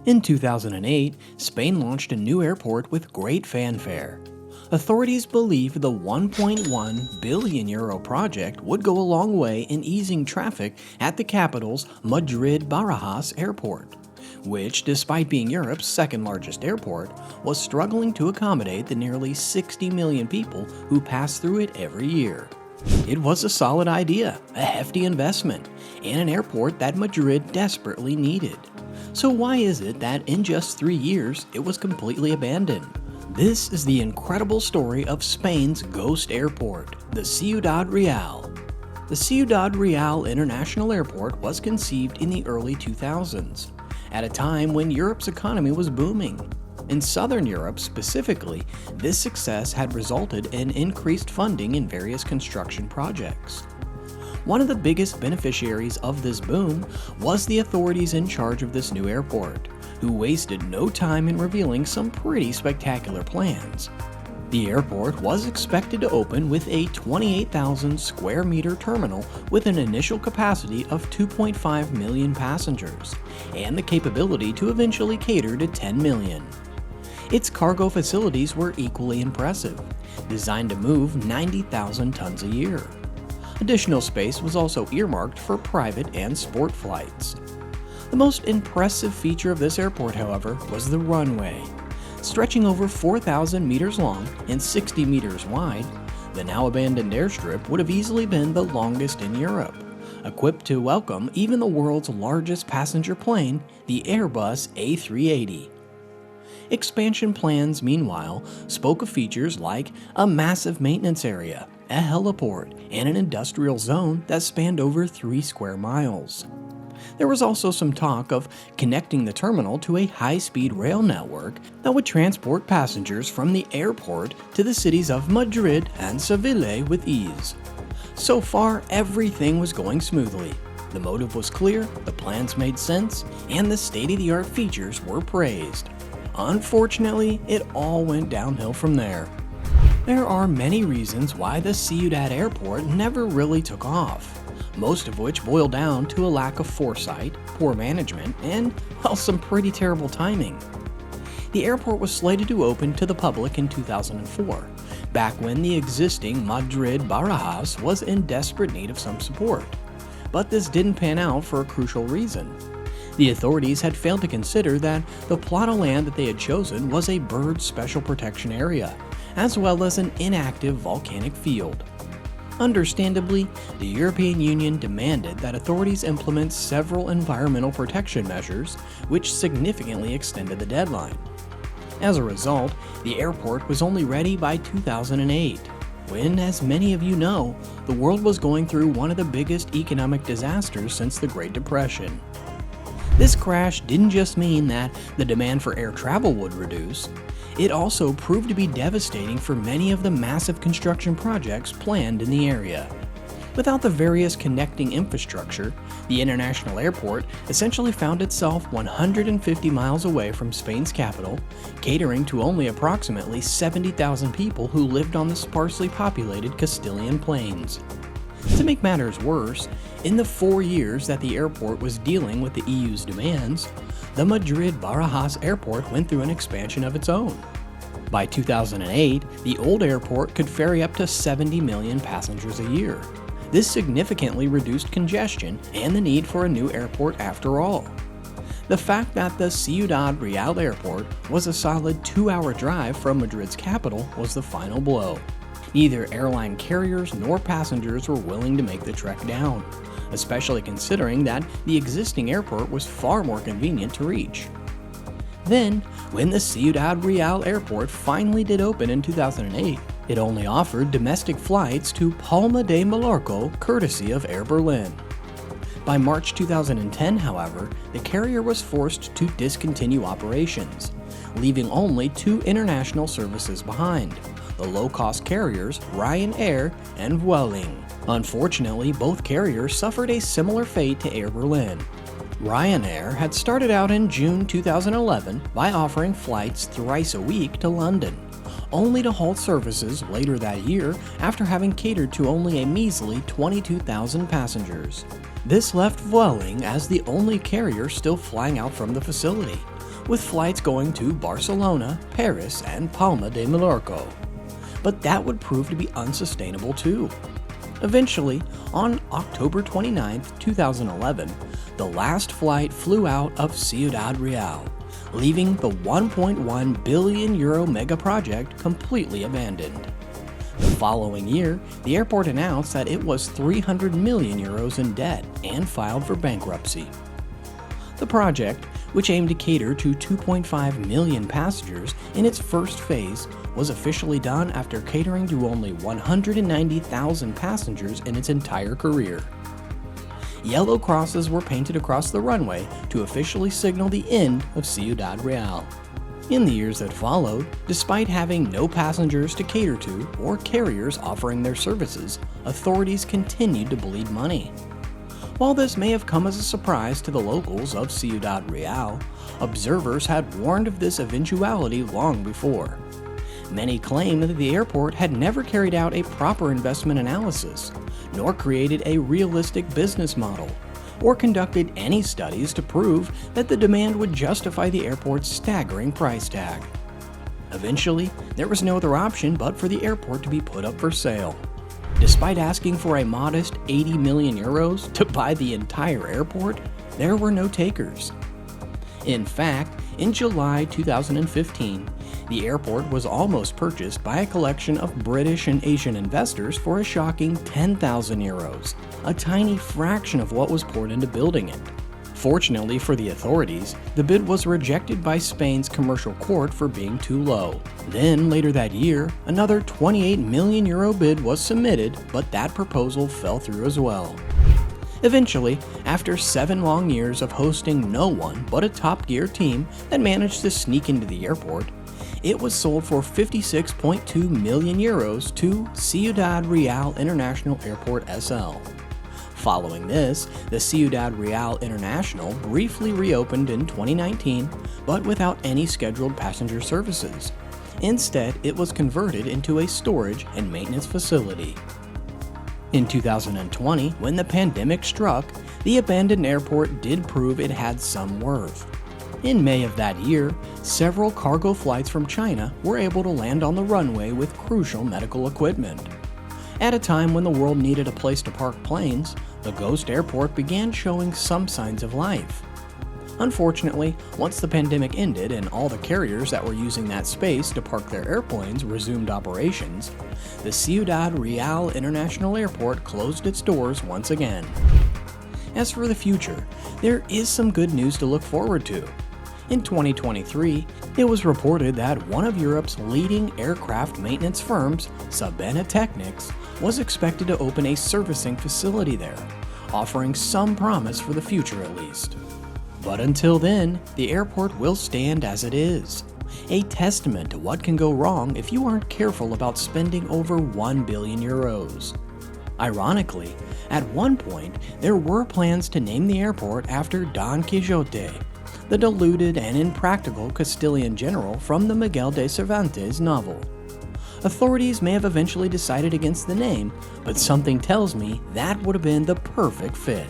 In 2008, Spain launched a new airport with great fanfare. Authorities believed the €1.1 billion project would go a long way in easing traffic at the capital's Madrid-Barajas airport, which, despite being Europe's second largest airport, was struggling to accommodate the nearly 60 million people who pass through it every year. It was a solid idea, a hefty investment, and an airport that Madrid desperately needed. So why is it that in just 3 years it was completely abandoned? This is the incredible story of Spain's ghost airport, the Ciudad Real. The Ciudad Real International Airport was conceived in the early 2000s, at a time when Europe's economy was booming. In Southern Europe specifically, this success had resulted in increased funding in various construction projects. One of the biggest beneficiaries of this boom was the authorities in charge of this new airport, who wasted no time in revealing some pretty spectacular plans. The airport was expected to open with a 28,000 square meter terminal with an initial capacity of 2.5 million passengers, and the capability to eventually cater to 10 million. Its cargo facilities were equally impressive, designed to move 90,000 tons a year. Additional space was also earmarked for private and sport flights. The most impressive feature of this airport, however, was the runway. Stretching over 4,000 meters long and 60 meters wide, the now abandoned airstrip would have easily been the longest in Europe, equipped to welcome even the world's largest passenger plane, the Airbus A380. Expansion plans, meanwhile, spoke of features like a massive maintenance area, a heliport, and an industrial zone that spanned over 3 square miles. There was also some talk of connecting the terminal to a high-speed rail network that would transport passengers from the airport to the cities of Madrid and Seville with ease. So far, everything was going smoothly. The motive was clear, the plans made sense, and the state-of-the-art features were praised. Unfortunately, it all went downhill from there. There are many reasons why the Ciudad Airport never really took off, most of which boil down to a lack of foresight, poor management, and, well, some pretty terrible timing. The airport was slated to open to the public in 2004, back when the existing Madrid-Barajas was in desperate need of some support. But this didn't pan out for a crucial reason. The authorities had failed to consider that the plot of land that they had chosen was a bird special protection area, as well as an inactive volcanic field. Understandably, the European Union demanded that authorities implement several environmental protection measures, which significantly extended the deadline. As a result, the airport was only ready by 2008, when, as many of you know, the world was going through one of the biggest economic disasters since the Great Depression. This crash didn't just mean that the demand for air travel would reduce, it also proved to be devastating for many of the massive construction projects planned in the area. Without the various connecting infrastructure, the international airport essentially found itself 150 miles away from Spain's capital, catering to only approximately 70,000 people who lived on the sparsely populated Castilian plains. To make matters worse, in the 4 years that the airport was dealing with the EU's demands, the Madrid-Barajas airport went through an expansion of its own. By 2008, the old airport could ferry up to 70 million passengers a year. This significantly reduced congestion and the need for a new airport after all. The fact that the Ciudad Real Airport was a solid 2-hour drive from Madrid's capital was the final blow. Neither airline carriers nor passengers were willing to make the trek down, especially considering that the existing airport was far more convenient to reach. Then, when the Ciudad Real Airport finally did open in 2008, it only offered domestic flights to Palma de Mallorca courtesy of Air Berlin. By March 2010, however, the carrier was forced to discontinue operations, leaving only 2 international services behind, the low-cost carriers Ryanair and Vueling. Unfortunately, both carriers suffered a similar fate to Air Berlin. Ryanair had started out in June 2011 by offering flights thrice a week to London, only to halt services later that year after having catered to only a measly 22,000 passengers. This left Vueling as the only carrier still flying out from the facility, with flights going to Barcelona, Paris, and Palma de Mallorca. But that would prove to be unsustainable too. Eventually, on October 29, 2011, the last flight flew out of Ciudad Real, leaving the €1.1 billion megaproject completely abandoned. The following year, the airport announced that it was €300 million in debt and filed for bankruptcy. The project, which aimed to cater to 2.5 million passengers in its first phase, was officially done after catering to only 190,000 passengers in its entire career. Yellow crosses were painted across the runway to officially signal the end of Ciudad Real. In the years that followed, despite having no passengers to cater to or carriers offering their services, authorities continued to bleed money. While this may have come as a surprise to the locals of Ciudad Real, observers had warned of this eventuality long before. Many claim that the airport had never carried out a proper investment analysis, nor created a realistic business model, or conducted any studies to prove that the demand would justify the airport's staggering price tag. Eventually, there was no other option but for the airport to be put up for sale. Despite asking for a modest €80 million to buy the entire airport, there were no takers. In fact, in July 2015, the airport was almost purchased by a collection of British and Asian investors for a shocking €10,000, a tiny fraction of what was poured into building it. Fortunately for the authorities, the bid was rejected by Spain's commercial court for being too low. Then, later that year, another €28 million bid was submitted, but that proposal fell through as well. Eventually, after 7 long years of hosting no one but a top-tier team that managed to sneak into the airport, it was sold for €56.2 million to Ciudad Real International Airport SL. Following this, the Ciudad Real International briefly reopened in 2019, but without any scheduled passenger services. Instead, it was converted into a storage and maintenance facility. In 2020, when the pandemic struck, the abandoned airport did prove it had some worth. In May of that year, several cargo flights from China were able to land on the runway with crucial medical equipment. At a time when the world needed a place to park planes, the ghost airport began showing some signs of life. Unfortunately, once the pandemic ended and all the carriers that were using that space to park their airplanes resumed operations, the Ciudad Real International Airport closed its doors once again. As for the future, there is some good news to look forward to. In 2023, it was reported that one of Europe's leading aircraft maintenance firms, Sabena Technics, was expected to open a servicing facility there, offering some promise for the future at least. But until then, the airport will stand as it is, a testament to what can go wrong if you aren't careful about spending over €1 billion. Ironically, at one point, there were plans to name the airport after Don Quixote, the deluded and impractical Castilian general from the Miguel de Cervantes novel. Authorities may have eventually decided against the name, but something tells me that would have been the perfect fit.